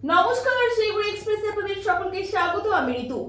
নমস্কার, শিলিগুড়ি এক্সপ্রেসে আপনাদের সকলকে স্বাগত। আমি ঋতু।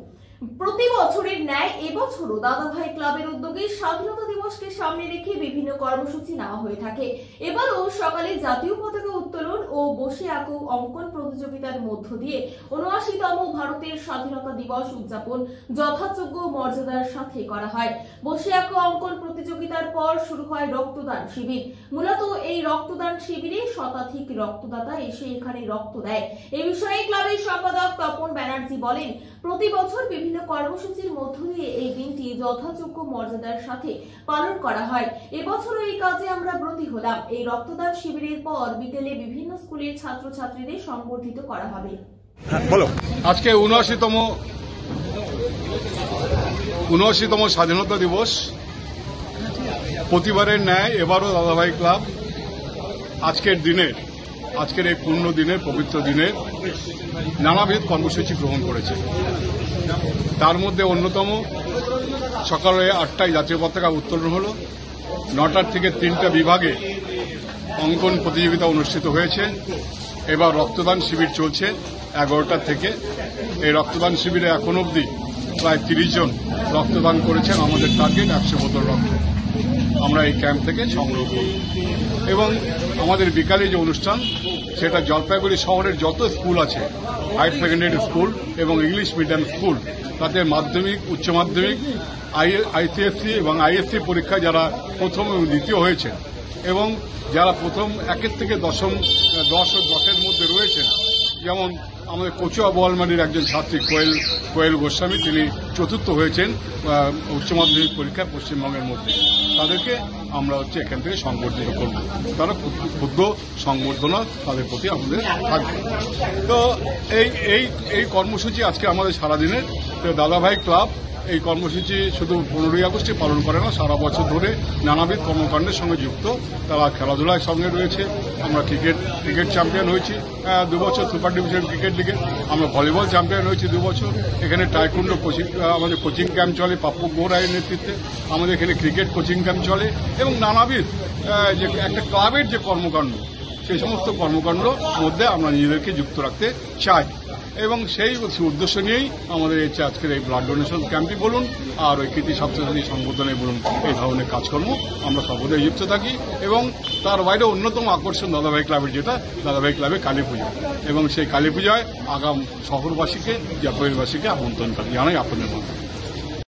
প্রতি বছরের ন্যায় এবছরও দাদাভাই ক্লাবের উদ্যোগে স্বাধীনতা দিবসকে সামনে রেখে বিভিন্ন কর্মসূচি নেওয়া হয়ে থাকে। এবারও সকালে জাতীয় পতাকা উত্তোলন ও বসে আঁকো অঙ্কন প্রতিযোগিতার মধ্য দিয়ে ৭৯তম ভারতের স্বাধীনতা দিবস উদযাপন যথাযোগ্য মর্যাদার সাথে করা হয়। বসে আঁকো অঙ্কন প্রতিযোগিতার পর শুরু হয় রক্তদান শিবির। মূলত এই রক্তদান শিবিরে শতাধিক রক্তদাতা এসে এখানে রক্ত দেয়। এই বিষয়ে ক্লাবের সম্পাদক তপন ব্যানার্জি বলেন, প্রতি বছর বিভিন্ন কর্মসূচির মধ্য দিয়ে এই দিনটি যথাযোগ্য মর্যাদার সাথে পালন করা হয়। এবছর এই কাজে আমরা ব্রতী হলাম। এই রক্তদান শিবিরের পর বিকেলে বিভিন্ন স্কুলের ছাত্রছাত্রীদের সংবর্ধিত করা হবে। বলো, আজকে ৭৯তম স্বাধীনতা দিবস। প্রতিবারের ন্যায় এবারও দাদাভাই ক্লাব আজকের এই পূর্ণ দিনের পবিত্র দিনের নানাবিধ কর্মসূচি গ্রহণ করেছে। তার মধ্যে অন্যতম সকালে ৮টায় জাতীয় পতাকা উত্তোলন হল। ৯টার থেকে ৩টা বিভাগে অঙ্কন প্রতিযোগিতা অনুষ্ঠিত হয়েছে। এবার রক্তদান শিবির চলছে 11টার থেকে। এই রক্তদান শিবিরে এখন অবধি প্রায় ৩০ জন রক্তদান করেছেন। আমাদের টার্গেট ১০০ বোতল রক্ত আমরা এই ক্যাম্প থেকে সংগ্রহ করব। এবং আমাদের বিকালে যে অনুষ্ঠান, সেটা জলপাইগুড়ি শহরের যত স্কুল আছে, হায়ার সেকেন্ডারি স্কুল এবং ইংলিশ মিডিয়াম স্কুল, তাতে মাধ্যমিক, উচ্চ মাধ্যমিক, আইসিএসসি এবং আইএসসি পরীক্ষায় যারা প্রথম এবং দ্বিতীয় হয়েছেন এবং যারা প্রথম ১ থেকে 10 ও 10-এর মধ্যে রয়েছেন, যেমন আমাদের কচুয়া বোয়ালমারির একজন ছাত্রী কোয়েল গোস্বামী, তিনি ৪র্থ হয়েছেন উচ্চ মাধ্যমিক পরীক্ষায় পশ্চিমবঙ্গের মধ্যে। তাদেরকে আমরা এখান থেকে সংবর্ধিত করব। তারা ক্ষুদ্র সংবর্ধনা তাদের প্রতি আমাদের থাকবে। তো এই কর্মসূচি আজকে আমাদের সারাদিনের। দাদাভাই ক্লাব এই কর্মসূচি শুধু 15ই আগস্টে পালন করে না, সারা বছর ধরে নানাবিধ কর্মকাণ্ডের সঙ্গে যুক্ত। তারা খেলাধুলার সঙ্গে রয়েছে। আমরা ক্রিকেট চ্যাম্পিয়ন হয়েছি 2 বছর, সুপার ডিভিশন ক্রিকেট লিগে। আমরা ভলিবল চ্যাম্পিয়ন হয়েছি 2 বছর। এখানে টাইকুন্ডো আমাদের কোচিং ক্যাম্প চলে পাপ্পু গোরায়ের নেতৃত্বে। আমাদের এখানে ক্রিকেট কোচিং ক্যাম্প চলে এবং নানাবিধ যে একটা ক্লাবের যে কর্মকাণ্ড, সেই সমস্ত কর্মকাণ্ড মধ্যে আমরা নিজেদেরকে যুক্ত রাখতে চাই। এবং সেই উদ্দেশ্য নিয়েই আমাদের আজকের এই ব্লাড ডোনেশন ক্যাম্পই বলুন আর ওই কৃতি ছাত্রছাত্রী সংবর্ধনায় বলুন, এই ধরনের কাজকর্ম আমরা সর্বদাই যুক্ত থাকি। এবং তার বাইরে অন্যতম আকর্ষণ দাদাভাই ক্লাবের যেটা, দাদাভাই ক্লাবে কালী পুজো। এবং সেই কালী পূজায় আগাম শহরবাসীকে, জাতীয়বাসীকে আমন্ত্রণ জানাই আপনাদের মধ্যে।